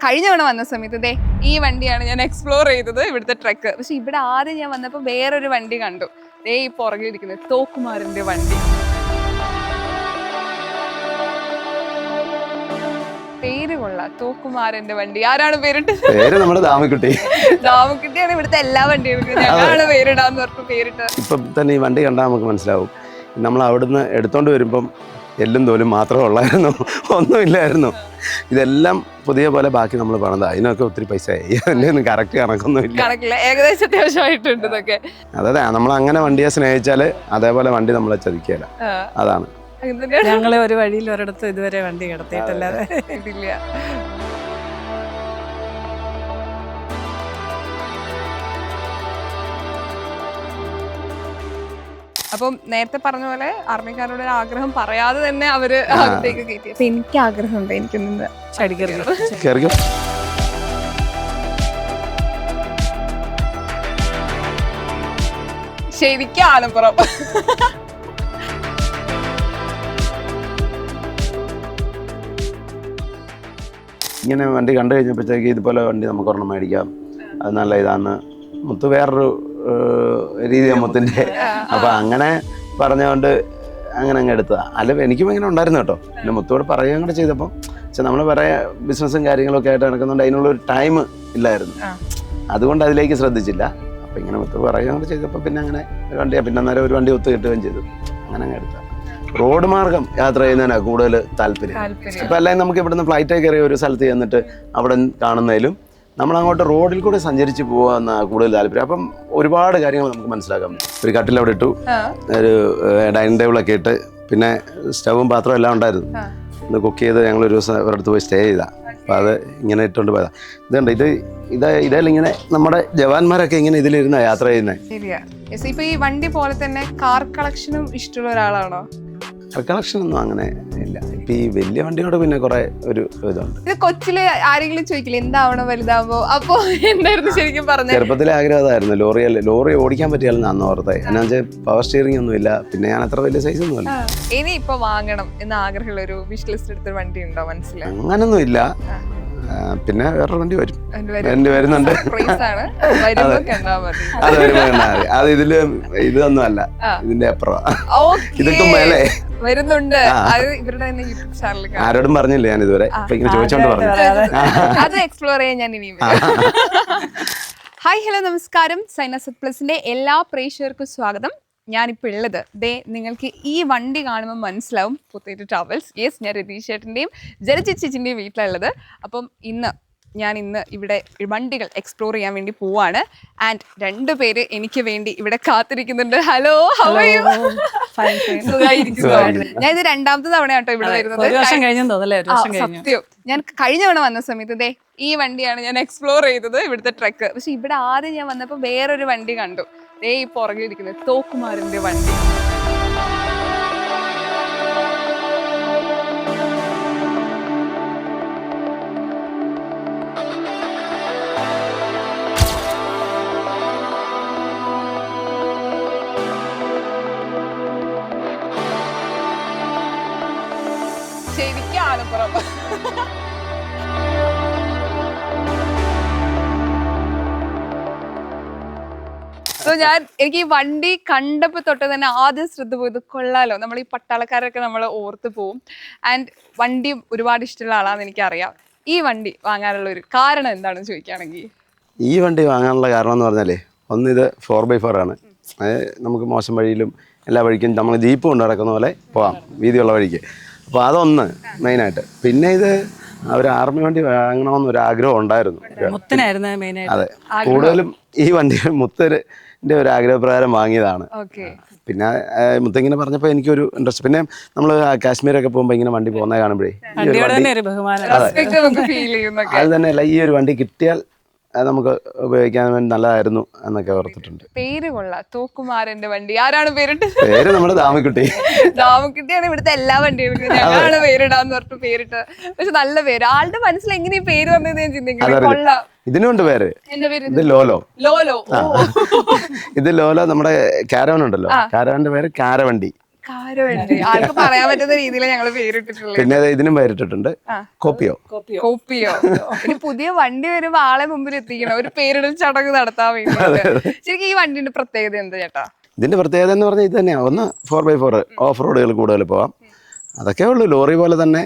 കഴിഞ്ഞ തവണ വന്ന സമയത്ത് ദേ ഈ വണ്ടിയാണ് ഞാൻ എക്സ്പ്ലോർ ചെയ്തത്, ഇവിടുത്തെ ട്രക്ക്. പക്ഷെ ഇവിടെ ആദ്യം ഞാൻ വന്നപ്പോൾ വേറൊരു വണ്ടി കണ്ടു. ദേ ഈ പുറകിലിരിക്കുന്നത് തോക്കുമാറിന്റെ വണ്ടി. പേര് കൊള്ളാം, തോക്കുമാരന്റെ വണ്ടി. ആരാണ് പേരിട്ടത്? പേര് നമ്മുടെ ദാമിക്കുട്ടി. ദാമിക്കുട്ടിയാണ് ഇവിടുത്തെ എല്ലാ വണ്ടികൾക്കും ഞങ്ങളാണ് പേരിടാന്ന് പറഞ്ഞു പേരിട്ട്. ഇപ്പൊ തന്നെ ഈ വണ്ടി കണ്ടാൽ നമുക്ക് മനസ്സിലാവും, നമ്മൾ അവിടുന്ന് എടുത്തോണ്ട് വരുമ്പം എല്ലും തോലും മാത്രമേ ഉള്ളായിരുന്നു, ഒന്നുമില്ലായിരുന്നു. ഇതെല്ലാം പുതിയ പോലെ ബാക്കി നമ്മൾ പണിതാ. അതിനൊക്കെ ഒത്തിരി പൈസ ആയി. അതിൻ്റെ ഒന്നും കറക്റ്റ് കണക്കൊന്നുമില്ല, ഏകദേശം അത്യാവശ്യമായിട്ടുണ്ട് ഇതൊക്കെ. അതെ, നമ്മൾ അങ്ങനെ വണ്ടിയെ സ്നേഹിച്ചാല് അതേപോലെ വണ്ടി നമ്മളെ ചതിക്കല. അതാണ്. ഞങ്ങളെ ഒരു വഴിയിൽ ഒരിടത്ത് ഇതുവരെ വണ്ടി കിടത്തിയിട്ടല്ലാതെ ഇതില്ല. അപ്പം നേരത്തെ പറഞ്ഞ പോലെ ആർമിക്കാരോട് ഒരു ആഗ്രഹം പറയാതെ തന്നെ അവര് അകത്തേക്ക് കയറ്റി. അപ്പൊ എനിക്ക് ആഗ്രഹമുണ്ട്, എനിക്കൊന്ന് കേറിക്കോ. ശരിക്കും ആലപ്പുറം. ഇങ്ങനെ വണ്ടി കണ്ടു കഴിഞ്ഞപ്പോഴത്തേക്ക് ഇതുപോലെ വണ്ടി നമുക്ക് ഒരെണ്ണം മേടിക്കാം, അത് നല്ല ഇതാണ്. മുത്ത് വേറൊരു രീതിയാണ് മുത്തിൻ്റെ. അപ്പം അങ്ങനെ പറഞ്ഞുകൊണ്ട് അങ്ങനെ അങ്ങ് എടുത്തതാണ്. അല്ല, എനിക്കും ഇങ്ങനെ ഉണ്ടായിരുന്നു കേട്ടോ. പിന്നെ മുത്തോട് പറയുകയും കൂടെ ചെയ്തപ്പോൾ പക്ഷെ നമ്മൾ പറയാ ബിസിനസ്സും കാര്യങ്ങളൊക്കെ ആയിട്ട് നടക്കുന്നുണ്ട്, അതിനുള്ളൊരു ടൈം ഇല്ലായിരുന്നു, അതുകൊണ്ട് അതിലേക്ക് ശ്രദ്ധിച്ചില്ല. അപ്പം ഇങ്ങനെ മുത്ത് പറയുകയും കൂടെ ചെയ്തപ്പോൾ പിന്നെ അങ്ങനെ ഒരു വണ്ടിയാണ്. പിന്നെ അന്നേരം ഒരു വണ്ടി ഒത്തു കിട്ടുകയും ചെയ്തു. അങ്ങനെ അങ്ങ് എടുത്താൽ റോഡ് മാർഗം യാത്ര ചെയ്യുന്നതിനാണ് കൂടുതൽ താല്പര്യം. ഇപ്പം അല്ലെങ്കിൽ നമുക്ക് ഇവിടുന്ന് ഫ്ലൈറ്റ് കയറി ഒരു സ്ഥലത്ത് ചെന്നിട്ട് അവിടെ കാണുന്നതിലും നമ്മളങ്ങോട്ട് റോഡിൽ കൂടെ സഞ്ചരിച്ച് പോകാമെന്ന കൂടുതൽ താല്പര്യം. അപ്പം ഒരുപാട് കാര്യങ്ങൾ നമുക്ക് മനസ്സിലാക്കാൻ പറ്റും. ഒരു കട്ടിൽ അവിടെ ഇട്ടു, ഒരു ഡൈനിങ് ടേബിളൊക്കെ ഇട്ട്, പിന്നെ സ്റ്റവും പാത്രവും എല്ലാം ഉണ്ടായിരുന്നു. ഇന്ന് കുക്ക് ചെയ്ത് ഞങ്ങളൊരു ദിവസം ഒരിടത്ത് പോയി സ്റ്റേ ചെയ്താൽ. അപ്പം അത് ഇങ്ങനെ ഇട്ടുകൊണ്ട് പോയതാണ്. ഇതുണ്ട്, ഇതേലിങ്ങനെ നമ്മുടെ ജവാന്മാരൊക്കെ ഇങ്ങനെ ഇതിലിരുന്ന യാത്ര ചെയ്യുന്നത്. ശരിയാ. ഇപ്പൊ ഈ വണ്ടി പോലെ തന്നെ കാർ കളക്ഷനും ഇഷ്ടമുള്ള ഒരാളാണോ? കളക്ഷൻ ഒന്നും അങ്ങനെ ഇല്ല. ഇപ്പൊ ഈ വലിയ വണ്ടിയോട് പിന്നെ കുറെ ഒരു ഇതുണ്ട്. ഇത് കൊച്ചിലെ ആരെങ്കിലും ചോദിക്കില്ല എന്താവണോ വലുതാവുമ്പോ? അപ്പൊ എന്തായിരുന്നു ശരിക്കും പറഞ്ഞത്? ചെറുപ്പത്തിലെ ആഗ്രഹം അതായിരുന്നു, ലോറി ഓടിക്കാൻ പറ്റിയാലും അന്ന് ഓർത്തെ. എന്നാ പവർ സ്റ്റിയറിംഗ് ഒന്നും ഇല്ല, പിന്നെ ഞാൻ അത്ര വലിയ സൈസ് ഒന്നും അല്ല. ഇനി ഇപ്പൊ വാങ്ങണം എന്ന് ആഗ്രഹമുള്ള ഒരു വിഷ് ലിസ്റ്റ് എടുത്ത വണ്ടി ഉണ്ടോ മനസ്സിലായി? അങ്ങനൊന്നും ഇല്ല. പിന്നെ വേറൊരു വണ്ടി വരും, വരുന്നുണ്ട്. അത് വരുമ്പോ കണ്ടാൽ അത് ഇതൊന്നും അല്ല, ഇതിന്റെ അപ്പുറം, ഇതൊക്കെ മേലെ വരുന്നുണ്ട്. ഇവരുടെ യൂട്യൂബ് ചാനലിൽ ആരോടും പറഞ്ഞില്ല ഞാൻ ഇതുവരെ. ഇങ്ങനെ ചോദിച്ചോണ്ട് പറഞ്ഞു, അത് എക്സ്പ്ലോർ ചെയ്യാൻ ഞാൻ ഇനി. ഹായ്, ഹലോ, നമസ്കാരം. സൈനസ് പ്ലസിന്റെ എല്ലാ പ്രേക്ഷകർക്കും സ്വാഗതം. ഞാനിപ്പോൾ ഉള്ളത് നിങ്ങൾക്ക് ഈ വണ്ടി കാണുമ്പോൾ മനസ്സിലാവും, പൊത്തേറ്റോ ട്രാവൽസ്. യെസ്, ഞാൻ രതീഷ് ചേട്ടൻ്റെയും ജലചേച്ചിൻ്റെയും വീട്ടിലുള്ളത്. അപ്പം ഞാൻ ഇന്ന് ഇവിടെ വണ്ടികൾ എക്സ്പ്ലോർ ചെയ്യാൻ വേണ്ടി പോവാണ്. ആൻഡ് 2 പേര് എനിക്ക് വേണ്ടി ഇവിടെ കാത്തിരിക്കുന്നുണ്ട്. Hello, how are you? ഞാൻ ഇത് 2ാമത്തെ തവണയാട്ടോ ഇവിടെ വരുന്നത്. സത്യം, ഞാൻ കഴിഞ്ഞ തവണ വന്ന സമയത്ത് ഈ വണ്ടിയാണ് ഞാൻ എക്സ്പ്ലോർ ചെയ്തത്, ഇവിടുത്തെ ട്രക്ക്. പക്ഷെ ഇവിടെ ആദ്യം ഞാൻ വന്നപ്പോൾ വേറൊരു വണ്ടി കണ്ടു. ദേ ഈ പുറകിലിരിക്കുന്നത് തോക്കുമാറിന്റെ വണ്ടി. ശരിക്കും ആലപ്പുറം. എനിക്ക് ഈ വണ്ടി കണ്ടപ്പോൾ തൊട്ട് തന്നെ ആദ്യം ശ്രദ്ധ പോയത് കൊള്ളാലോ, നമ്മൾ ഈ പട്ടാളക്കാരൊക്കെ നമ്മൾ ഓർത്ത് പോവും. ആൻഡ് വണ്ടി ഒരുപാട് ഇഷ്ടമുള്ള ആളാണെന്ന് എനിക്കറിയാം. ഈ വണ്ടി വാങ്ങാനുള്ള ഒരു കാരണം എന്താണെന്ന് ചോദിക്കുകയാണെങ്കിൽ, ഈ വണ്ടി വാങ്ങാനുള്ള കാരണം എന്ന് പറഞ്ഞാലേ, ഇത് 4x4 ആണ്. നമുക്ക് മോശം വഴിയിലും എല്ലാ വഴിക്കും നമ്മൾ ജീപ്പ് കൊണ്ട് നടക്കുന്ന പോലെ പോവാം, വീതിയുള്ള വഴിക്ക്. അപ്പോൾ അതൊന്ന് മെയിനായിട്ട്. പിന്നെ ഇത് ഒരു ആർമി വണ്ടി വാങ്ങണമെന്നൊരു ആഗ്രഹം ഉണ്ടായിരുന്നു. അതെ, കൂടുതലും ഈ വണ്ടി മുത്തൻ്റെ ഒരു ആഗ്രഹപ്രകാരം വാങ്ങിയതാണ്. പിന്നെ മുത്തിങ്ങനെ പറഞ്ഞപ്പോൾ എനിക്കൊരു ഇൻട്രസ്റ്റ്. പിന്നെ നമ്മൾ കാശ്മീരൊക്കെ പോകുമ്പോൾ ഇങ്ങനെ വണ്ടി പോകുന്നത് കാണുമ്പോഴേ അത് തന്നെയല്ല, ഈ ഒരു വണ്ടി കിട്ടിയാൽ നമുക്ക് ഉപയോഗിക്കാൻ വേണ്ടി നല്ലതായിരുന്നു എന്നൊക്കെ ഓർത്തിട്ടുണ്ട്. പേര് കൊള്ളാം, തോക്കുമാരന്റെ വണ്ടി. ആരാണ് പേരിട്ടത്? പേര് നമ്മുടെ ദാമിക്കുട്ടി. ദാമിക്കുട്ടിയാണ് ഇവിടുത്തെ എല്ലാ വണ്ടികൾക്കും ഞങ്ങളാണ് പേരിടാന്ന് പറഞ്ഞു പേരിട്ട്. പക്ഷെ നല്ല പേര്. ആളുടെ മനസ്സിൽ എങ്ങനെ ഈ പേര് വന്നത് ഞാൻ ചിന്തിക്കുന്നത്. കൊള്ളാം. ഇതിനുണ്ട് പേര്, ഇത് ലോലോ. ലോലോ, ഇത് ലോലോ. നമ്മുടെ കാരവൻ ഉണ്ടല്ലോ, കാരവന്റെ പേര് കാരവണ്ടി. പണക്കാര വണ്ടി. ആൾക്ക് പറയാൻ പറ്റുന്ന രീതിയിൽ ഞങ്ങൾ പേരിട്ടിട്ടുള്ളത്. പിന്നെ ഇതിനും പേരിട്ടിട്ടുണ്ട്, കോപ്പിയോ. കോപ്പിയോ. ഇനി പുതിയ വണ്ടി വരുമ്പോ ആളെ മുമ്പിൽ എത്തിക്കണം, ഒരു പേരിടൽ ചടങ്ങ് നടത്താൻ വേണ്ടിയിട്ട്. ശരിക്കും ഈ വണ്ടിന്റെ പ്രത്യേകത എന്താ ചേട്ടാ? ഇതിന്റെ പ്രത്യേകത എന്ന് പറഞ്ഞാൽ ഇത് തന്നെയാണ്. ഒന്ന് 4x4 ഓഫ് റോഡുകൾ കൂടുതൽ പോവാം, അതൊക്കെ ഉള്ളൂ. ലോറി പോലെ തന്നെ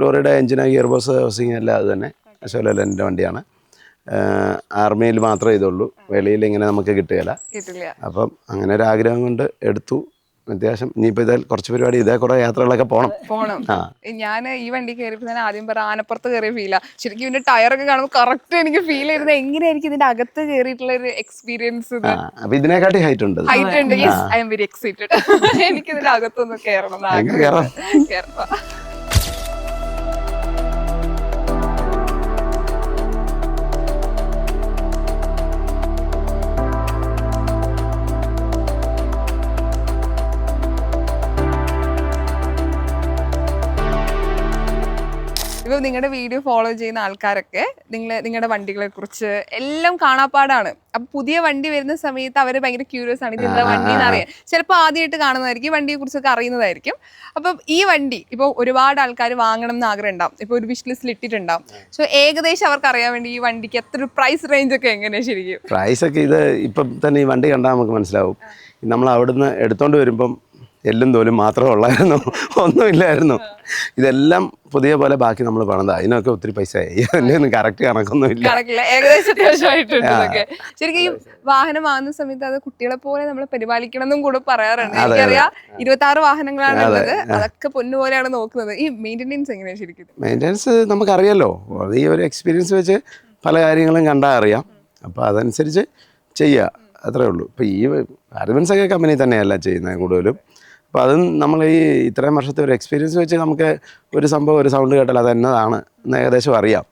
ലോറിയുടെ എഞ്ചിന്, ഗിയർ ബോക്സ്, ഹൗസിങ് എല്ലാം അത് തന്നെ. അശോക് എൻ്റെ വണ്ടിയാണ്. ആർമിയിൽ മാത്രമേ ഇതുള്ളൂ, വെളിയിൽ ഇങ്ങനെ നമുക്ക് കിട്ടുകയില്ല. അപ്പം അങ്ങനെ ഒരു ആഗ്രഹം കൊണ്ട് എടുത്തു. അത്യാവശ്യം ഇനിയിപ്പോൾ ഇതിൽ കുറച്ച് പരിപാടി, ഇതേ കുറേ യാത്രകളൊക്കെ പോകണം. ഞാൻ ഈ വണ്ടി കയറിയപ്പോൾ തന്നെ ആദ്യം പറ ആനപ്പുറത്ത് കയറിയ ഫീലാ. ശരിക്കും ഇതിന്റെ ടയറൊക്കെ കാണുമ്പോൾ കറക്റ്റ് എനിക്ക് ഫീൽ ചെയ്യുന്നത് എങ്ങനെയായിരിക്കും ഇതിന്റെ അകത്ത് കയറിയിട്ടുള്ള ഒരു എക്സ്പീരിയൻസ്. അപ്പൊ ഇതിനെക്കാട്ടി ഹൈറ്റ് ഉണ്ട്. Yes, I am very excited. എനിക്ക് ഇതിന്റെ അകത്തൊന്ന് കയറണം. ഇപ്പം നിങ്ങളുടെ വീഡിയോ ഫോളോ ചെയ്യുന്ന ആൾക്കാരൊക്കെ നിങ്ങളുടെ വണ്ടികളെ കുറിച്ച് എല്ലാം കാണാപ്പാടാണ്. അപ്പൊ പുതിയ വണ്ടി വരുന്ന സമയത്ത് അവർ ഭയങ്കര ക്യൂരിയസ് ആണ്, ഇത് എന്താ വണ്ടി എന്ന് അറിയാൻ. ചിലപ്പോൾ ആദ്യമായിട്ട് കാണുന്നതായിരിക്കും, വണ്ടിയെ കുറിച്ചൊക്കെ അറിയുന്നതായിരിക്കും. അപ്പം ഈ വണ്ടി ഇപ്പോൾ ഒരുപാട് ആൾക്കാർ വാങ്ങണം എന്ന് ആഗ്രഹം ഉണ്ടാവും, ഇപ്പോൾ ഒരു വിഷ് ലിസ്റ്റിൽ ഇട്ടിട്ടുണ്ടാവും. സോ ഏകദേശം അവർക്ക് അറിയാൻ വേണ്ടി ഈ വണ്ടിക്ക് എത്ര പ്രൈസ് റേഞ്ച് ഒക്കെ എങ്ങനെയാണ് ശരിക്കും? പ്രൈസ് ഒക്കെ ഇത് ഇപ്പം തന്നെ ഈ വണ്ടി കണ്ടാൽ നമുക്ക് മനസ്സിലാവും. നമ്മൾ അവിടുന്ന് എടുത്തോണ്ട് വരുമ്പം എല്ലും തോലും മാത്രമേ ഉള്ളായിരുന്നു, ഒന്നുമില്ലായിരുന്നു. ഇതെല്ലാം പുതിയ പോലെ ബാക്കി നമ്മൾ പണിതാ. അതിനൊക്കെ ഒത്തിരി പൈസ ആയി. അതിൻ്റെ ഒന്നും കറക്റ്റ് കണക്കൊന്നുമില്ല. ഏകദേശം ശരിക്കും ഈ വാഹനം വാങ്ങുന്ന സമയത്ത് അത് കുട്ടികളെ പോലെ നമ്മൾ പരിപാലിക്കണം എന്നും കൂടെ പറയാറുണ്ട്. എനിക്കറിയാം 26 വാഹനങ്ങളാണ് ഉള്ളത്, അതൊക്കെ പൊന്നുപോലെയാണ് നോക്കുന്നത്. ഈ മെയിൻ്റെനൻസ് എങ്ങനെയാണ് ശരിക്കും? മെയിൻ്റെനൻസ് നമുക്കറിയാലോ, ഈ ഒരു എക്സ്പീരിയൻസ് വെച്ച് പല കാര്യങ്ങളും കണ്ടാൽ അറിയാം. അപ്പോൾ അതനുസരിച്ച് ചെയ്യുക, അത്രേ ഉള്ളൂ. ഇപ്പോൾ ഈ അഡ്വാൻസൊക്കെ കമ്പനി തന്നെയല്ല ചെയ്യുന്നത് കൂടുതലും. അപ്പോൾ അതും നമ്മൾ ഈ ഇത്രയും വർഷത്തെ ഒരു എക്സ്പീരിയൻസ് വെച്ച് നമുക്ക് ഒരു സംഭവം, ഒരു സൗണ്ട് കേട്ടാൽ അത് എന്നതാണ് എന്ന് ഏകദേശം അറിയാം.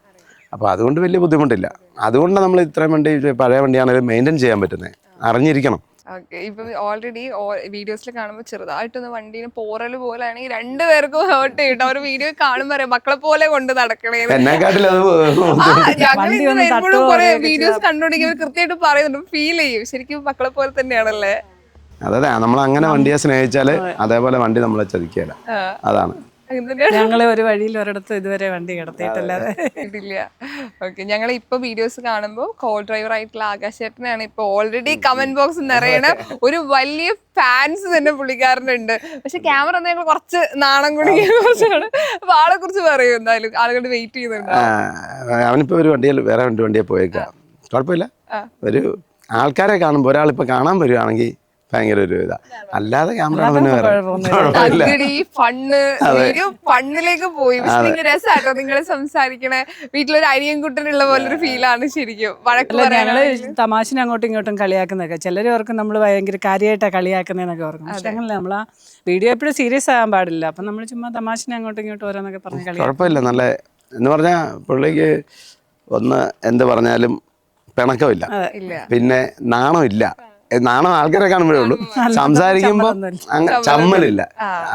അപ്പോൾ അതുകൊണ്ട് വലിയ ബുദ്ധിമുട്ടില്ല. അതുകൊണ്ട് നമ്മൾ ഇത്രയും വണ്ടി, പഴയ വണ്ടിയാണെങ്കിലും മെയിൻറ്റെയിൻ ചെയ്യാൻ പറ്റുന്നത്, അറിഞ്ഞിരിക്കണം. ഓക്കെ. ഇപ്പം ഓൾറെഡി വീഡിയോസിൽ കാണുമ്പോൾ ചെറുതായിട്ടൊന്ന് വണ്ടീനെ പോറൽ പോലെയാണെങ്കിൽ രണ്ടുപേർക്കും ഹേർട്ട് ചെയ്യട്ടോ. അവർ വീഡിയോ കാണുമ്പോൾ പറയാം മക്കളെ പോലെ കൊണ്ട് നടക്കണേ. ഞങ്ങൾ കുറെ വീഡിയോസ് കണ്ടുപിടിക്കുമ്പോൾ കൃത്യമായിട്ട് പറയുന്നുണ്ട്, ഫീൽ ചെയ്യും ശരിക്കും മക്കളെ പോലെ തന്നെയാണല്ലേ. അതെ, നമ്മൾ അങ്ങനെ വണ്ടിയെ സ്നേഹിച്ചാല് അതേപോലെ വണ്ടി നമ്മളെ ചതിക്കുകയില്ല. അതാണ്. ഞങ്ങളെ ഒരു വഴിയിൽ ഒരിടത്ത് ഇതുവരെ വണ്ടി കിടത്തിയിട്ടല്ലാതെ ഇല്ല. ഓക്കെ. ഞങ്ങൾ ഇപ്പൊ വീഡിയോസ് കാണുമ്പോൾ കോ ഡ്രൈവർ ആയിട്ടുള്ള ആകാശ് ചേട്ടനാണ് ഇപ്പൊ ഓൾറെഡി കമന്റ് ബോക്സ് നിറയണ ഒരു വലിയ ഫാൻസ് തന്നെ പുള്ളിക്കാരനുണ്ട്. പക്ഷെ ക്യാമറ ഞങ്ങൾ കുറച്ച് നാണം കുടുങ്ങിയ കുറച്ചാണ്. അപ്പൊ ആളെ കുറിച്ച് പറയൂ, എന്തായാലും ആളുകൾ വെയിറ്റ് ചെയ്യുന്നുണ്ട്. അവനിപ്പോ ഒരു വണ്ടിയിൽ വേറെ വണ്ടിയെ പോയേക്കാം, കുഴപ്പമില്ല. ഒരു ആൾക്കാരെ കാണുമ്പോൾ ഒരാളിപ്പോ കാണാൻ വരുവാണെങ്കിൽ ഭയങ്കര ഒരു ഇതാ, അല്ലാതെ ക്യാമറ പിന്നെ ഫണ്ണിലേക്ക് പോയി. രസമാട്ടോ നിങ്ങൾ സംസാരിക്കണേ. വീട്ടിലൊരു അരിയൻകുട്ടനുള്ള പോലൊരു ഫീലാണ് ശരിക്കും. ഞങ്ങള് തമാശന് അങ്ങോട്ടും ഇങ്ങോട്ടും കളിയാക്കുന്നൊക്കെ ചിലർ ഓർക്കും നമ്മൾ ഭയങ്കര കാര്യമായിട്ടാണ് കളിയാക്കുന്നതെന്നൊക്കെ ഓർക്കും. പക്ഷെ അങ്ങനെ നമ്മൾ ആ വീഡിയോ എപ്പോഴും സീരിയസ് ആകാൻ പാടില്ല. അപ്പം നമ്മൾ ചുമ്മാ തമാശനെ അങ്ങോട്ടും ഇങ്ങോട്ടും ഓരോന്നൊക്കെ പറഞ്ഞ് കളി. കുഴപ്പമില്ല. നല്ല എന്ന് പറഞ്ഞാൽ പുള്ളിക്ക് ഒന്ന് എന്ത് പറഞ്ഞാലും പിണക്കമില്ല, പിന്നെ നാണമില്ല. നാണം ആൾക്കാരെ കാണുമ്പോഴേ ഉള്ളൂ. സംസാരിക്കുമ്പോൾ അങ്ങ് ചമ്മലില്ല.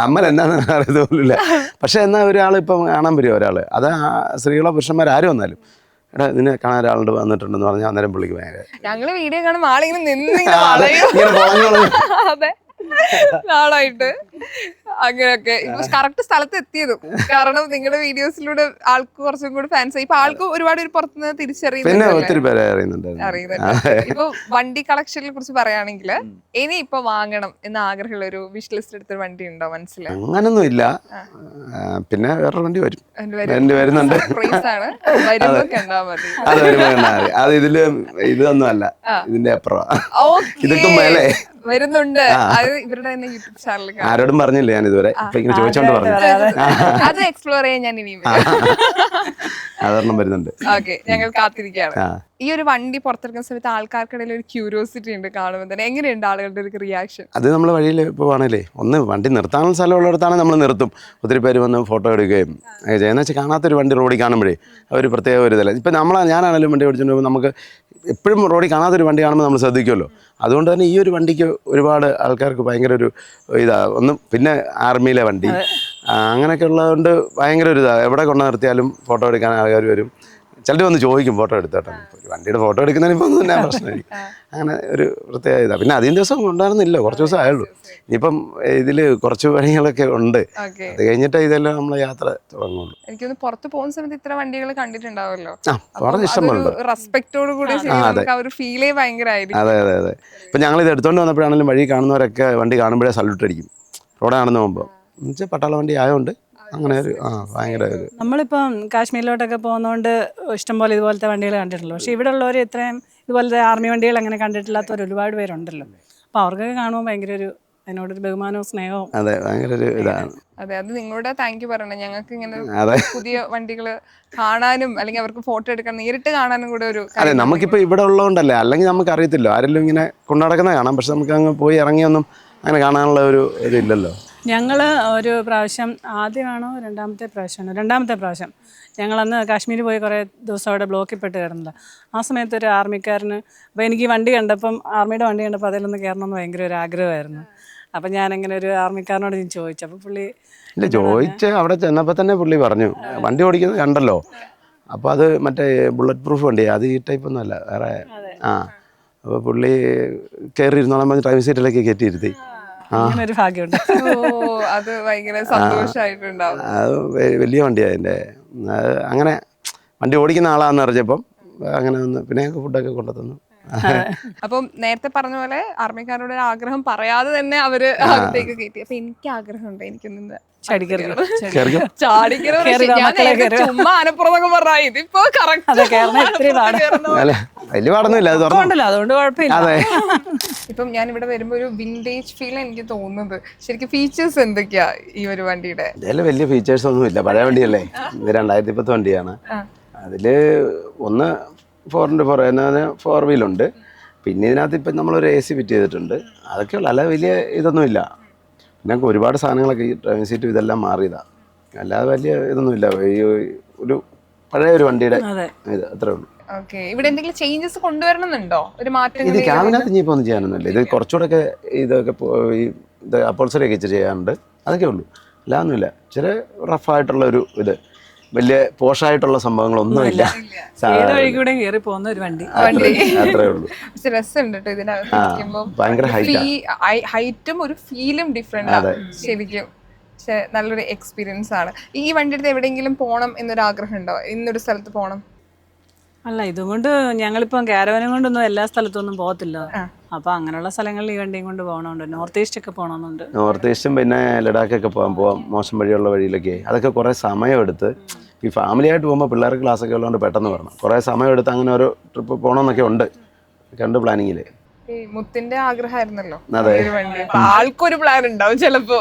അമ്മൽ എന്നാന്ന് അറിയത്തോലില്ല. പക്ഷെ എന്നാൽ ഒരാൾ ഇപ്പം കാണാൻ വരും, ഒരാൾ അത് സ്ത്രീകളോ പുരുഷന്മാരും വന്നാലും, എടാ ഇതിനെ കാണാൻ ഒരാളുണ്ട് വന്നിട്ടുണ്ടെന്ന് പറഞ്ഞാൽ അന്നേരം പുള്ളിക്ക് ഭയങ്കര. ഞങ്ങള് വീഡിയോ കാണുമ്പോൾ ആളിങ്ങനെ അതെ നാളായിട്ട് അങ്ങനെയൊക്കെ കറക്റ്റ് സ്ഥലത്ത് എത്തിയതും കാരണം നിങ്ങളുടെ വീഡിയോസിലൂടെ ആൾക്ക് കുറച്ചും കൂടി ഫാൻസ് ആയി. ഇപ്പൊ ആൾക്ക് ഒരുപാട് തിരിച്ചറിയുന്നുണ്ട്. ഇപ്പൊ വണ്ടി കളക്ഷനെ കുറിച്ച് പറയുകയാണെങ്കിൽ ഇനി ഇപ്പൊ വാങ്ങണം എന്ന ആഗ്രഹമുള്ള ഒരു വിഷ് ലിസ്റ്റ് എടുത്തൊരു വണ്ടി ഉണ്ടോ മനസ്സിൽ? അങ്ങനൊന്നും ഇല്ല. പിന്നെ വേറൊരു വണ്ടി വരും, വരുന്നുണ്ട്. അത് ഇതില് ഇതൊന്നും അല്ല, ഇതിന്റെ അപ്പുറം ഇതൊക്കെ മേലെ വരുന്നുണ്ട്. അത് ഇവരുടെ തന്നെ യൂട്യൂബ് ചാനലിൽ ആരോടും പറഞ്ഞില്ല ഞാൻ ഇതുവരെ. ചോദിച്ചോണ്ട് പറഞ്ഞു അത് എക്സ്പ്ലോർ ചെയ്യാൻ ഞാൻ ഇനി അതൊരെണ്ണം വരുന്നുണ്ട്. ഓക്കെ, ഞങ്ങൾ കാത്തിരിക്കുകയാണ്. ഈ ഒരു വണ്ടി പുറത്തിറക്കുന്ന സമയത്ത് ആൾക്കാർക്കിടയിൽ ഒരു ക്യൂരിയോസിറ്റി ഉണ്ട് കാണുമ്പോൾ തന്നെ. എങ്ങനെയുണ്ട് ആളുകളുടെ ഒരു റിയാക്ഷൻ? അത് നമ്മൾ വഴിയിൽ ഇപ്പോൾ ആണല്ലേ, ഒന്ന് വണ്ടി നിർത്താനുള്ള സ്ഥലമുള്ളിടത്താണ് നമ്മൾ നിർത്തും. ഒത്തിരി പേര് വന്ന് ഫോട്ടോ എടുക്കുകയും ചെയ്യുന്ന വെച്ചാൽ കാണാത്തൊരു വണ്ടി റോഡിൽ കാണുമ്പോഴേ ഒരു പ്രത്യേക ഒരു ഇതല്ല. ഇപ്പം ഞാനാണെങ്കിലും വണ്ടി ഓടിച്ചുകൊണ്ട് പോകുമ്പോൾ നമുക്ക് എപ്പോഴും റോഡിൽ കാണാത്തൊരു വണ്ടി കാണുമ്പോൾ നമ്മൾ ശ്രദ്ധിക്കുമല്ലോ. അതുകൊണ്ട് തന്നെ ഈ ഒരു വണ്ടിക്ക് ഒരുപാട് ആൾക്കാർക്ക് ഭയങ്കര ഒരു ഒന്ന് പിന്നെ ആർമിയിലെ വണ്ടി അങ്ങനെയൊക്കെ ഉള്ളതുകൊണ്ട് ഭയങ്കര ഒരു എവിടെ കൊണ്ട് നിർത്തിയാലും ഫോട്ടോ എടുക്കാൻ ആൾക്കാർ വരും. ചിലർ വന്ന് ചോദിക്കും ഫോട്ടോ എടുത്തോട്ടെ. ഒരു വണ്ടിയുടെ ഫോട്ടോ എടുക്കുന്നതിന് ഇപ്പം ഒന്നും ഞാൻ പ്രശ്നമായിരിക്കും. അങ്ങനെ ഒരു പ്രത്യേക ഇതാണ്. പിന്നെ അധികം ദിവസം ഉണ്ടായിരുന്നില്ല, കുറച്ച് ദിവസം ആയുള്ളൂ. ഇനിയിപ്പം ഇതിൽ കുറച്ച് പണികളൊക്കെ ഉണ്ട്. അത് കഴിഞ്ഞിട്ട് ഇതെല്ലാം നമ്മൾ യാത്ര തുടങ്ങുള്ളൂ. എനിക്കൊന്ന് പുറത്ത് പോകുന്ന സമയത്ത് ഇത്ര വണ്ടികൾ കണ്ടിട്ടുണ്ടാവുമല്ലോ. വളരെ ഇഷ്ടമുണ്ട്. റെസ്പെക്റ്റോട് കൂടി ആ ഒരു ഫീലേ ഭയങ്കരമായിരിക്കും. അതെ അതെ അതെ. ഇപ്പം ഞങ്ങളിത് എടുത്തുകൊണ്ട് വന്നപ്പോഴാണെങ്കിലും വഴി കാണുന്നവരൊക്കെ വണ്ടി കാണുമ്പോഴേ സല്യൂട്ട് അടിക്കും റോഡ് കാണുന്ന പോകുമ്പോൾ. എന്നുവെച്ചാൽ പട്ടാള വണ്ടി ആയതുകൊണ്ട് അങ്ങനെ ഒരു ഭയങ്കര ഒരു. നമ്മളിപ്പം കാശ്മീരിലോട്ടൊക്കെ പോകുന്നതുകൊണ്ട് ഇഷ്ടംപോലെ ഇതുപോലത്തെ വണ്ടികൾ കണ്ടിട്ടുള്ളൂ. പക്ഷേ ഇവിടെ ഉള്ളവർ ഇത്രയും ഇതുപോലത്തെ ആർമി വണ്ടികൾ അങ്ങനെ കണ്ടിട്ടില്ലാത്തവർ ഒരുപാട് പേരുണ്ടല്ലോ. അപ്പോൾ അവർക്കൊക്കെ കാണുമ്പോൾ ഭയങ്കര ഒരു അതിനോടൊരു ബഹുമാനവും സ്നേഹവും. അതെ, ഭയങ്കര ഒരു ഇതാണ്. അതെ, അത് നിങ്ങളുടെ താങ്ക് യു പറയണം. ഞങ്ങൾക്ക് ഇങ്ങനെ പുതിയ വണ്ടികൾ കാണാനും അല്ലെങ്കിൽ അവർക്ക് ഫോട്ടോ എടുക്കാൻ നേരിട്ട് കാണാനും കൂടെ ഒരു. അതെ, നമുക്കിപ്പോൾ ഇവിടെ ഉള്ളതുകൊണ്ടല്ലേ, അല്ലെങ്കിൽ നമുക്ക് അറിയത്തില്ല. ആരെങ്കിലും ഇങ്ങനെ കൊണ്ടുനടക്കുന്ന കാണാം, പക്ഷെ നമുക്ക് അങ്ങ് പോയി ഇറങ്ങിയൊന്നും അങ്ങനെ കാണാനുള്ള ഒരു ഇതില്ലല്ലോ. ഞങ്ങൾ ഒരു പ്രാവശ്യം, ആദ്യമാണോ രണ്ടാമത്തെ പ്രാവശ്യം ഞങ്ങളന്ന് കാശ്മീർ പോയി കുറേ ദിവസം അവിടെ ബ്ലോക്കിൽ പെട്ട് കിടന്നില്ല. ആ സമയത്ത് ഒരു ആർമിക്കാരന്, അപ്പോൾ എനിക്ക് വണ്ടി കണ്ടപ്പം, ആർമിയുടെ വണ്ടി കണ്ടപ്പോൾ അതിലൊന്ന് കയറണമെന്ന് ഭയങ്കര ഒരു ആഗ്രഹമായിരുന്നു. അപ്പം ഞാനിങ്ങനെ ഒരു ആർമിക്കാരനോട് ഞാൻ ചോദിച്ചു. അപ്പോൾ പുള്ളി ഇല്ല, ചോദിച്ച് അവിടെ ചെന്നപ്പോൾ തന്നെ പുള്ളി പറഞ്ഞു വണ്ടി ഓടിക്കുന്നത് കണ്ടല്ലോ. അപ്പോൾ അത് മറ്റേ ബുള്ളറ്റ് പ്രൂഫ് വണ്ടിയാണ്, അത് ഈ ടൈപ്പൊന്നും അല്ല, വേറെ. അപ്പോൾ പുള്ളി കയറി ഇരുന്നോളാം, ഡ്രൈവിംഗ് സീറ്റിലേക്ക് കയറ്റിയിരുത്തി. ഒരു ഭാഗ്യമുണ്ട്. അത് ഭയങ്കര സന്തോഷമായിട്ടുണ്ടാവും. അത് വലിയ വണ്ടിയാണ് അതിൻ്റെ. അങ്ങനെ വണ്ടി ഓടിക്കുന്ന ആളാന്ന് അറിഞ്ഞപ്പം അങ്ങനെ ഒന്ന് പിന്നെ ഞങ്ങൾക്ക് ഫുഡൊക്കെ കൊണ്ടുതന്നു. അപ്പം നേരത്തെ പറഞ്ഞ പോലെ ആർമിക്കാരോട് ഒരു ആഗ്രഹം പറയാതെ തന്നെ അവര് അകത്തേക്ക് കയറ്റി. അപ്പൊ എനിക്ക് ആഗ്രഹമുണ്ട്, എനിക്കൊന്ന് ചുമ്മാ അനപ്പുറത്തൊക്കെ പറഞ്ഞാ ഇതിപ്പോ വലിയ പാടൊന്നുമില്ല, അതുകൊണ്ട് കുഴപ്പമില്ല. അതെ. ഇപ്പം ഞാൻ ഇവിടെ വരുമ്പോ ഒരു വിന്റേജ് ഫീൽ എനിക്ക് തോന്നുന്നത്. ശരിക്കും ഫീച്ചേഴ്സ് എന്തൊക്കെയാ ഈ ഒരു വണ്ടിയുടെ? ഇതില് വലിയ ഫീച്ചേഴ്സ് ഒന്നും ഇല്ല, പഴയ വണ്ടിയല്ലേ. ഇത് 2010 വണ്ടിയാണ്. അതില് ഒന്ന് 4x4 എന്ന 4 വീലുണ്ട്. പിന്നെ ഇതിനകത്ത് ഇപ്പം നമ്മളൊരു AC ഫിറ്റ് ചെയ്തിട്ടുണ്ട്, അതൊക്കെ ഉള്ളു. അല്ലാതെ വലിയ ഇതൊന്നുമില്ല. ഞങ്ങൾക്ക് ഒരുപാട് സാധനങ്ങളൊക്കെ ഈ ഡ്രൈവിംഗ് സീറ്റും ഇതെല്ലാം മാറിയതാണ്. അല്ലാതെ വലിയ ഇതൊന്നുമില്ല. ഈ ഒരു പഴയ ഒരു വണ്ടിയുടെ ഇത് അത്രേ ഉള്ളൂ. ഇവിടെ എന്തെങ്കിലും ചേഞ്ചസ് കൊണ്ടുവരണമെന്നുണ്ടോ? ഒരു മാറ്റം ഇത് ക്യാബിനകത്ത് ഇനിയിപ്പോൾ ഒന്നും ചെയ്യാനൊന്നുമില്ല. ഇത് കുറച്ചുകൂടെ ഇതൊക്കെ ഇത് അപ്പോൾസറിയൊക്കെ ഇച്ചിരി ചെയ്യാനുണ്ട്, അതൊക്കെ ഉള്ളൂ. അല്ലാതൊന്നുമില്ല. ഇച്ചിരി റഫായിട്ടുള്ള ഒരു ഇത്, വലിയ പോഷായിട്ടുള്ള സംഭവങ്ങളൊന്നുമില്ല. അത്രേ ഉള്ളൂ. രസമുണ്ട് കേട്ടോ ഇതിനകത്ത്. ഭയങ്കര ഹൈറ്റും ഒരു ഫീലും ഡിഫറെന്റ് ശരിക്കും. പക്ഷെ നല്ലൊരു എക്സ്പീരിയൻസ് ആണ്. ഈ വണ്ടിയുടെ എവിടെയെങ്കിലും പോകണം എന്നൊരു ആഗ്രഹം ഉണ്ടോ? ഇന്നൊരു സ്ഥലത്ത് പോകണം? അല്ല, ഇതുകൊണ്ട് ഞങ്ങളിപ്പം കാരവനും കൊണ്ടൊന്നും എല്ലാ സ്ഥലത്തൊന്നും പോകത്തില്ല. അപ്പൊ അങ്ങനെയുള്ള സ്ഥലങ്ങളിൽ ഈ വണ്ടിയും കൊണ്ട് പോകണമുണ്ട്. നോർത്ത് ഈസ്റ്റ് ഒക്കെ പോകണമെന്നുണ്ട്. നോർത്ത് ഈസ്റ്റും പിന്നെ ലഡാക്കൊക്കെ പോകാം. മോശം വഴിയുള്ള വഴിയിലൊക്കെ അതൊക്കെ കുറേ സമയമെടുത്ത്, ഈ ഫാമിലി ആയിട്ട് പോകുമ്പോൾ പിള്ളേർക്ക് ക്ലാസ്സൊക്കെ ഉള്ളതുകൊണ്ട് പെട്ടെന്ന് വരണം. കുറേ സമയമെടുത്ത് അങ്ങനെ ഒരു ട്രിപ്പ് പോകണമെന്നൊക്കെ ഉണ്ട് പ്ലാനിങ്ങിൽ. മുത്തിന്റെ ആഗ്രഹമായിരുന്നല്ലോ ആൾക്കൊരു പ്ലാൻ ഉണ്ടാവും ചിലപ്പോ.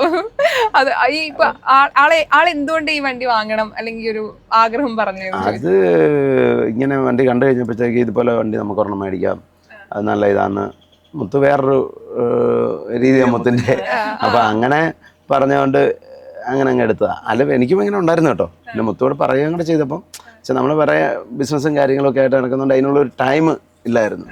അത് ഈ ആളെന്തുകൊണ്ട് ഈ വണ്ടി വാങ്ങണം അല്ലെങ്കിൽ ഒരു ആഗ്രഹം പറഞ്ഞു? അത് ഇങ്ങനെ വണ്ടി കണ്ടു കഴിഞ്ഞപ്പോഴത്തേക്ക് ഇതുപോലെ വണ്ടി നമുക്ക് ഒരെണ്ണം മേടിക്കാം, അത് നല്ല ഇതാന്ന് മുത്ത് വേറൊരു രീതിയാണ് മുത്തിൻ്റെ. അപ്പം അങ്ങനെ പറഞ്ഞുകൊണ്ട് അങ്ങനെ അങ്ങ് എടുത്തതാണ്. അല്ല, എനിക്കും ഇങ്ങനെ ഉണ്ടായിരുന്നു കേട്ടോ. പിന്നെ മുത്തോട് പറയുകയും കൂടെ ചെയ്തപ്പം, പക്ഷെ നമ്മൾ വേറെ ബിസിനസ്സും കാര്യങ്ങളൊക്കെ ആയിട്ട് നടക്കുന്നുണ്ട്, അതിനുള്ളൊരു ടൈം ഇല്ലായിരുന്നു.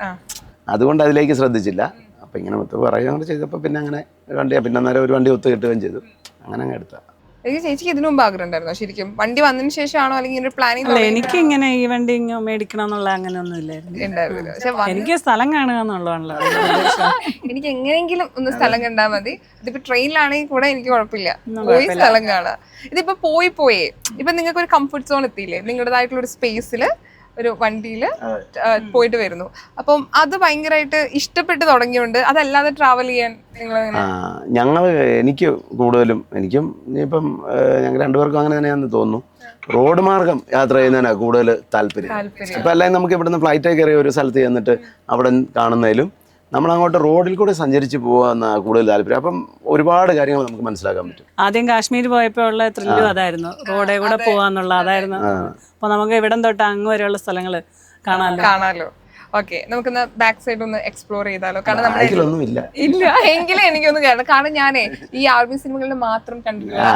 അതുകൊണ്ട് അതിലേക്ക് ശ്രദ്ധിച്ചില്ല. അപ്പം ഇങ്ങനെ മുത്ത് പറയുകയും കൂടെ ചെയ്തപ്പോൾ പിന്നെ അങ്ങനെ വണ്ടിയാണ്. പിന്നെ അന്നേരം ഒരു വണ്ടി ഒത്തു കിട്ടുകയും ചെയ്തു. അങ്ങനെ അങ്ങ് എടുത്തതാണ്. ചേച്ചിക്ക് ഇതിനു മുമ്പ് ആഗ്രഹം ഉണ്ടായിരുന്നോ ശരിക്കും? വണ്ടി വന്നതിന് ശേഷമാണോ അല്ലെങ്കിൽ ഒരു പ്ലാനിങ്? എനിക്ക് ഇങ്ങനെ ഈ വണ്ടി മേടിക്കണം എന്നുള്ള അങ്ങനെ ഒന്നും ഇല്ലായിരുന്നു. എനിക്ക് സ്ഥലം കാണുക എന്നുള്ളതാണല്ലോ. എനിക്ക് എങ്ങനെയെങ്കിലും ഒന്ന് സ്ഥലം കണ്ടാൽ മതി. ഇതിപ്പോ ട്രെയിനിലാണെങ്കിൽ കൂടെ എനിക്ക് കുഴപ്പമില്ല, പോയി സ്ഥലം കാണാം. ഇതിപ്പോ പോയി ഇപ്പൊ നിങ്ങൾക്ക് ഒരു കംഫർട്ട് സോൺ എത്തിയില്ലേ? നിങ്ങളുടേതായിട്ടുള്ള ഒരു സ്പേസിൽ ഒരു വണ്ടിയിൽ പോയിട്ട് വരുന്നു. അപ്പം അത് ഭയങ്കരമായിട്ട് ഇഷ്ടപ്പെട്ട് തുടങ്ങിയോണ്ട് അതല്ലാതെ ട്രാവൽ ചെയ്യാൻ എനിക്ക് കൂടുതലും എനിക്കും ഇപ്പം ഞങ്ങൾ രണ്ടുപേർക്കും അങ്ങനെ തന്നെയാണെന്ന് തോന്നുന്നു. റോഡ് മാർഗം യാത്ര ചെയ്യുന്നതിനാണ് കൂടുതൽ താല്പര്യം. ഇപ്പം അല്ലെങ്കിൽ നമുക്ക് ഇവിടുന്ന് ഫ്ലൈറ്റ് കയറി ഒരു സ്ഥലത്ത് ചെന്നിട്ട് അവിടെ കാണുന്നതിലും നമ്മൾ അങ്ങോട്ട് റോഡിൽ കൂടെ സഞ്ചരിച്ച് പോകാന്ന കൂടുതൽ താല്പര്യം. അപ്പം ഒരുപാട് കാര്യങ്ങൾ നമുക്ക് മനസ്സിലാക്കാൻ പറ്റും. ആദ്യം കാശ്മീർ പോയപ്പോൾ ഉള്ള ത്രില്ലും അതായിരുന്നു, റോഡേ കൂടെ പോകാന്നുള്ള അതായിരുന്നു. അപ്പൊ നമുക്ക് ഇവിടം തൊട്ട് അങ്ങ് വരെയുള്ള സ്ഥലങ്ങൾ കാണാമല്ലോ. ഓക്കെ, നമുക്കൊന്ന് ബാക്ക് സൈഡ് ഒന്ന് എക്സ്പ്ലോർ ചെയ്താലോ? കാരണം ഇല്ല എങ്കിലും എനിക്കൊന്ന് കയറണം. കാരണം ഞാനേ ഈ ആർമി സിനിമകളിൽ മാത്രം കണ്ടിട്ടുള്ള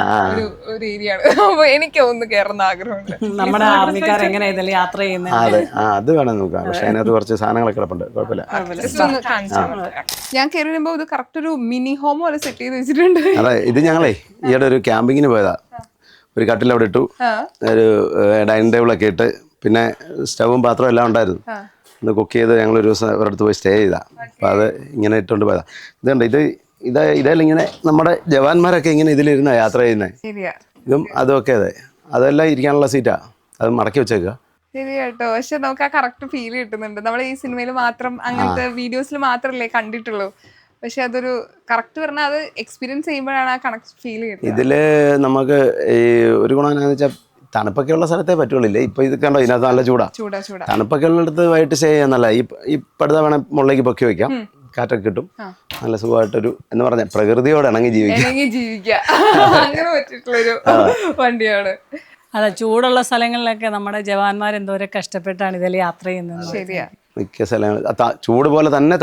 ഒരു ഏരിയ ആണ്. അപ്പൊ എനിക്ക് ഒന്ന് കയറുന്ന ആഗ്രഹമുണ്ട്. നമ്മുടെ ആർമിക്കാർ എങ്ങനെ യാത്ര ചെയ്യുന്നത് അത് വേണം നോക്കാം. പക്ഷെ അതിനകത്ത് കുറച്ച് സാധനങ്ങളൊക്കെ കിടപ്പുണ്ട്, കുഴപ്പമില്ല. ഞാൻ കയറി വരുമ്പോ ഇത് കറക്റ്റ് ഒരു മിനി ഹോം പോലെ സെറ്റ് ചെയ്ത് വെച്ചിട്ടുണ്ട്. അതെ, ഇത് ഞങ്ങളെ ഈയിടെ ഒരു ക്യാമ്പിങ്ങിന് പോയതാ. ഒരു കട്ടിൽ അവിടെ ഇട്ടു, ഒരു ഡൈനിങ് ടേബിളൊക്കെ ഇട്ട്, പിന്നെ സ്റ്റവും പാത്രവും എല്ലാം ഉണ്ടായിരുന്നു. ഇന്ന് കുക്ക് ചെയ്ത് ഞങ്ങളൊരു ദിവസം ഒരിടത്ത് പോയി സ്റ്റേ ചെയ്താണ്. അപ്പോൾ അത് ഇങ്ങനെ ഇട്ടുകൊണ്ട് പോയതാണ്. ഇതുണ്ട് ഇതേലിങ്ങനെ നമ്മുടെ ജവാന്മാരൊക്കെ ഇങ്ങനെ ഇതിലിരുന്ന യാത്ര ചെയ്യുന്നത്. ഇതും അതുമൊക്കെ അതെല്ലാം ഇരിക്കാനുള്ള സീറ്റാണ്. അത് മടക്കി വെച്ചേക്കുക. ശരി കേട്ടോ. പക്ഷെ നമുക്ക് ആ കറക്റ്റ് ഫീൽ കിട്ടുന്നുണ്ട്. നമ്മൾ ഈ സിനിമയിൽ മാത്രം അങ്ങനത്തെ വീഡിയോസിൽ മാത്രമല്ലേ കണ്ടിട്ടുള്ളൂ. പക്ഷെ അതൊരു കറക്റ്റ് പറഞ്ഞാൽ അത് എക്സ്പീരിയൻസ് ചെയ്യുമ്പോഴാണ് ആ കണക്ട് ഫീൽ ചെയ്യുന്നത്. ഇതില് നമുക്ക് ഈ ഒരു ഗുണം എന്താണെന്ന് വെച്ചാൽ തണുപ്പൊക്കെ ഉള്ള സ്ഥലത്തേ പറ്റുള്ളില്ലേ. ഇപ്പൊ ഇത് കണ്ടോ, ഇതിനകത്ത് നല്ല ചൂടാ. തണുപ്പൊക്കെ ഉള്ളിടത്ത് വൈകിട്ട് സ്റ്റേ ചെയ്യാന്നല്ല. ഈ പടുത വേണം മുകളിലേക്ക് പൊക്കി വെക്കാം, കാറ്റൊക്കെ കിട്ടും, നല്ല സുഖമായിട്ടൊരു എന്ന് പറഞ്ഞ പ്രകൃതിയോട് ഇണങ്ങി ജീവിക്കാം. അങ്ങനെ പറ്റിയിട്ടുള്ളൊരു വണ്ടിയാണ്. അതെ, ചൂടുള്ള സ്ഥലങ്ങളിലൊക്കെ നമ്മുടെ ജവാന്മാർ എന്തോരം കഷ്ടപ്പെട്ടാണ് ഇതിൽ യാത്ര ചെയ്യുന്നത്. ശരിയാ. മിക്ക സ്ഥലങ്ങൾ ചൂട് പോലെ തന്നെ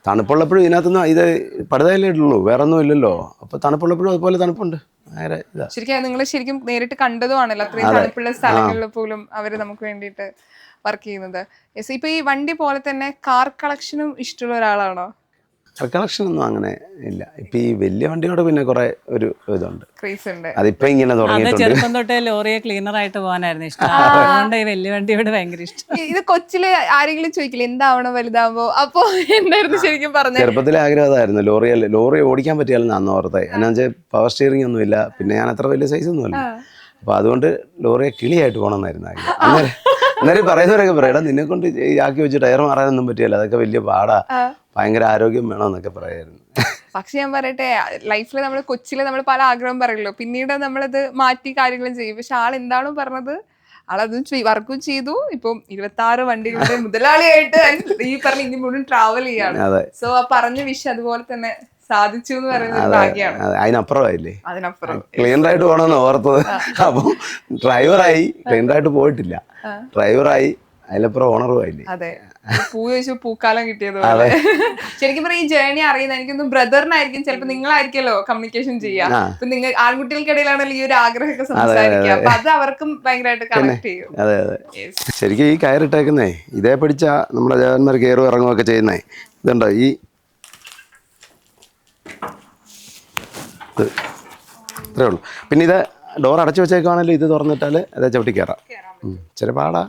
തണുപ്പുള്ളപ്പോഴും ഇതിനകത്തുനിന്ന് ഇത് പടുതയിലേ ഉള്ളൂ, വേറെ ഒന്നും ഇല്ലല്ലോ. അപ്പൊ തണുപ്പുള്ളപ്പോഴും അതുപോലെ തണുപ്പുണ്ട്. ശരിക്കും നിങ്ങൾ ശരിക്കും നേരിട്ട് കണ്ടതുമാണല്ലോ അത്രയും തണുപ്പുള്ള സ്ഥലങ്ങളിൽ പോലും അവര് നമുക്ക് വേണ്ടിയിട്ട് വർക്ക് ചെയ്യുന്നത്. ഇപ്പൊ ഈ വണ്ടി പോലെ തന്നെ കാർ കളക്ഷനും ഇഷ്ടമുള്ള ഒരാളാണോ? കളക്ഷൻ ഒന്നും അങ്ങനെ ഇല്ല. ഇപ്പൊ ഈ വലിയ വണ്ടിയോട് പിന്നെ കുറെ ഒരു ഇതുണ്ട്, ക്രേസ് ഉണ്ട്. അതിപ്പോ ഇങ്ങനെ തുടങ്ങിയിട്ടുണ്ട്. ചെറുപ്പം തൊട്ടേ ലോറിയെ ക്ലീനർ ആയിട്ട് പോകാനായിരുന്നു ഇഷ്ടം. അതുകൊണ്ട് ഈ വലിയ വണ്ടിയോട് ഭയങ്കര ഇഷ്ടം. ഇത് കൊച്ചില് ആരെങ്കിലും ചോദിക്കില്ല എന്താവണോ വലുതാവുമ്പോ? അപ്പൊ എന്തായിരുന്നു ശരിക്കും പറഞ്ഞത്? ചെറുപ്പത്തിലെ ആഗ്രഹം അതായിരുന്നു. ലോറി ഓടിക്കാൻ പറ്റിയാലെന്ന് അന്ന് ഓർത്തേ. എന്നാ വെച്ചാൽ പവർ സ്റ്റിയറിംഗ് ഒന്നും ഇല്ല, പിന്നെ ഞാൻ അത്ര വലിയ സൈസ് ഒന്നും അല്ല. അപ്പൊ അതുകൊണ്ട് ലോറിയെ കിളിയായിട്ട് പോകണമെന്നായിരുന്നു ആഗ്രഹം. അന്നേരം പറയുന്നവരൊക്കെ പറയടാ, നിന്നെ കൊണ്ട് ആക്കി വെച്ച് ടയർ മാറാനൊന്നും പറ്റിയല്ല, അതൊക്കെ വലിയ പാടാ, ഭയങ്കര ആരോഗ്യം വേണമെന്നൊക്കെ പറയായിരുന്നു. പക്ഷെ ഞാൻ പറയട്ടെ, ലൈഫിൽ നമ്മൾ കൊച്ചിലെ നമ്മൾ പല ആഗ്രഹം പറയുമല്ലോ, പിന്നീട് നമ്മളത് മാറ്റി കാര്യങ്ങളും ചെയ്യും. പക്ഷെ ആൾ എന്താണോ പറഞ്ഞത് ആളതും വർക്കും ചെയ്തു. ഇപ്പം 26 വണ്ടികളുടെ മുതലാളിയായിട്ട് ഈ പറഞ്ഞ ഇന്ത്യ മുഴുവൻ ട്രാവൽ ചെയ്യാണ്. സോ ആ പറഞ്ഞ വിഷയം അതുപോലെ തന്നെ സാധിച്ചു എന്ന് പറയുന്നത് ഭാഗ്യമാണ്. അതിനപ്പുറമായില്ലേ, അതിനപ്പുറം ക്ലീനറായിട്ട് പോകണമെന്ന് ഓർത്തത്. അപ്പം ഡ്രൈവറായി, ക്ലീനറായിട്ട് പോയിട്ടില്ല, ഡ്രൈവറായി, അതിലപ്പുറം ഓണറും ആയില്ലേ. അതെ, പൂ ചോദിച്ചു പൂക്കാലം കിട്ടിയതുപോലെ. ശരിക്കും പറഞ്ഞാൽ ഈ ജേർണി അറിയുന്നത് എനിക്കൊന്നും ബ്രദറിനായിരിക്കും, ചിലപ്പോ നിങ്ങളായിരിക്കല്ലോ കമ്മ്യൂണിക്കേഷൻ ചെയ്യുക. അപ്പൊ നിങ്ങൾ ആൺകുട്ടികൾക്കിടയിലാണല്ലോ ഈ ഒരു ആഗ്രഹമൊക്കെ സംസാരിക്കുക. അപ്പൊ അത് അവർക്കും ഭയങ്കരമായിട്ട് കണക്ട് ചെയ്യും. അതെ അതെ, ശരിക്കും ഈ കയറിട്ടേക്കുന്നേ ഇതേ പിടിച്ച നമ്മുടെ ജവാന്മാർ കയറും ഇറങ്ങുമൊക്കെ ചെയ്യുന്നേ. ഇതുണ്ടോ ഇത്രേ ഉള്ളൂ. പിന്നെ ഇത് ഡോർ അടച്ചു വെച്ചേക്കാണല്ലോ, ഇത് തുറന്നിട്ടാൽ അതേ ചവിട്ടി കയറാം. ഇച്ചിരി പാടാ.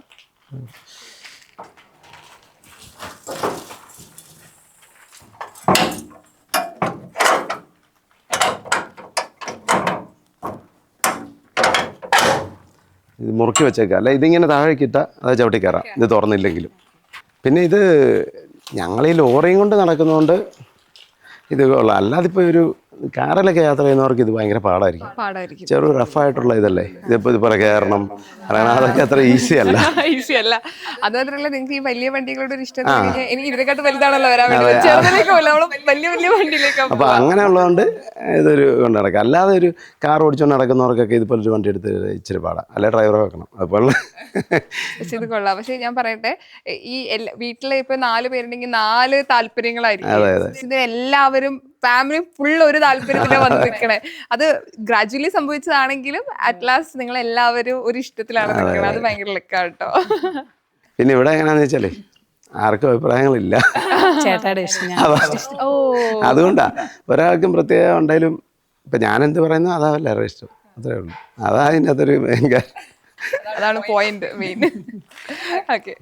ഇത് മുറുക്കി വെച്ചേക്കാം, അല്ല ഇതിങ്ങനെ താഴേക്കിട്ട അത് ചവിട്ടി കയറാം, ഇത് തുറന്നില്ലെങ്കിലും. പിന്നെ ഇത് ഞങ്ങൾ ഈ ലോറിയും കൊണ്ട് നടക്കുന്നതുകൊണ്ട് ഇത് കൊള്ളാം. അല്ലാതിപ്പോൾ ഒരു കാറിലൊക്കെ യാത്ര ചെയ്യുന്നവർക്ക് ഇത് ഭയങ്കര പാടായിരിക്കും. ചെറു റഫായിട്ടുള്ള ഇതല്ലേ, ഇതിപ്പോൾ ഇതുപോലെ കയറണം, അതൊക്കെ അത്ര ഈസി അല്ല. അത് മാത്രമല്ല, നിങ്ങൾക്ക് ഈ വലിയ വണ്ടികളുടെ ഒരു ഇഷ്ടം എനിക്ക് ഇതിനെക്കാട്ട് വലുതാണല്ലോ വരാൻ വലിയ വണ്ടിയിലേക്ക്. അപ്പൊ അങ്ങനെ ഉള്ളതുകൊണ്ട് ഇതൊരു കൊണ്ട് നടക്കാം. അല്ലാതെ ഒരു കാർ ഓടിച്ചുകൊണ്ട് നടക്കുന്നവർക്കൊക്കെ ഇതുപോലെ ഒരു വണ്ടി എടുത്ത് ഇച്ചിരി പാടാം, അല്ലെ ഡ്രൈവറെ വെക്കണം. അതുപോലെ പക്ഷെ ഇത് കൊള്ളാം. പക്ഷെ ഞാൻ പറയട്ടെ, ഈ വീട്ടിലെ ഇപ്പൊ 4 പേരുണ്ടെങ്കിൽ 4 താല്പര്യങ്ങളായിരിക്കും. ഇത് എല്ലാവരും ഫാമിലി ഫുൾ ഒരു താല്പര്യത്തിലാണ് വന്ന് നിൽക്കണേ. അത് ഗ്രാജുവലി സംഭവിച്ചതാണെങ്കിലും അറ്റ് ലാസ്റ്റ് നിങ്ങൾ എല്ലാവരും ഒരു ഇഷ്ടത്തിലാണ് നിൽക്കുന്നത്. അത് ഭയങ്കര ലക്കാണ് കേട്ടോ. പിന്നെ ഇവിടെ എങ്ങനെയാന്ന് വെച്ചാലേ ആർക്കും അഭിപ്രായങ്ങളില്ല, അതുകൊണ്ടാ ഒരാൾക്കും പ്രത്യേകം ഉണ്ടെങ്കിലും ഇപ്പൊ ഞാനെന്ത് പറയുന്നു അതാ എല്ലാവരും ഇഷ്ടം, അത്രേ ഉള്ളൂ. അതാ അതിൻ്റെ അകത്തൊരു ഭയങ്കര അതാണ് പോയിന്റ് മെയിൻ. ഓക്കെ.